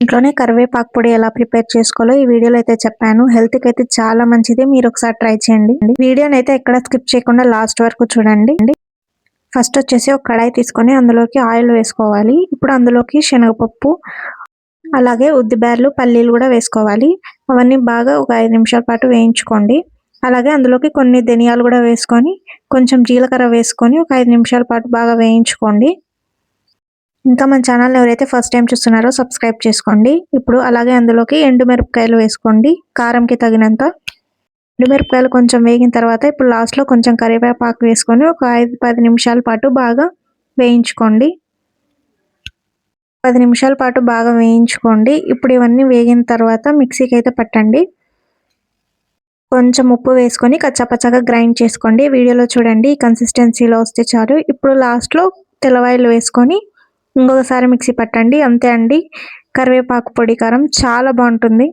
ఇంట్లోనే కరివేపాకు పొడి ఎలా ప్రిపేర్ చేసుకోవాలో ఈ వీడియోలో అయితే చెప్పాను. హెల్త్‌కి అయితే చాలా మంచిది. మీరు ఒకసారి ట్రై చేయండి. వీడియోని అయితే ఎక్కడ స్కిప్ చేయకుండా లాస్ట్ వరకు చూడండి. ఫస్ట్ వచ్చేసి ఒక కడాయి తీసుకొని అందులోకి ఆయిల్ వేసుకోవాలి. ఇప్పుడు అందులోకి శనగపప్పు, అలాగే ఉద్దిబేర్లు, పల్లీలు కూడా వేసుకోవాలి. అవన్నీ బాగా ఒక 5 నిమిషాల పాటు వేయించుకోండి. అలాగే అందులోకి కొన్ని ధనియాలు కూడా వేసుకొని, కొంచెం జీలకర్ర వేసుకొని ఒక 5 నిమిషాల పాటు బాగా వేయించుకోండి. ఇంకా మన ఛానల్‌ని ఎవరైతే ఫస్ట్ టైం చూస్తున్నారో సబ్స్క్రైబ్ చేసుకోండి. ఇప్పుడు అలాగే అందులోకి ఎండుమిరపకాయలు వేసుకోండి కారంకి తగినంత. ఎండుమిరపకాయలు కొంచెం వేగిన తర్వాత ఇప్పుడు లాస్ట్‌లో కొంచెం కరివేపాకు వేసుకొని ఒక 5-10 నిమిషాల పాటు బాగా వేయించుకోండి. 10 నిమిషాల పాటు బాగా వేయించుకోండి. ఇప్పుడు ఇవన్నీ వేగిన తర్వాత మిక్సీకి అయితే పట్టండి. కొంచెం ఉప్పు వేసుకొని కచ్చాపచ్చాగా గ్రైండ్ చేసుకోండి. వీడియోలో చూడండి ఈ కన్సిస్టెన్సీలో వస్తే చాలు. ఇప్పుడు లాస్ట్‌లో తెల్లవాయిలు వేసుకొని ఇంకొకసారి మిక్సీ పట్టండి. అంతే అండి, కరివేపాకు పొడి కారం చాలా బాగుంటుంది.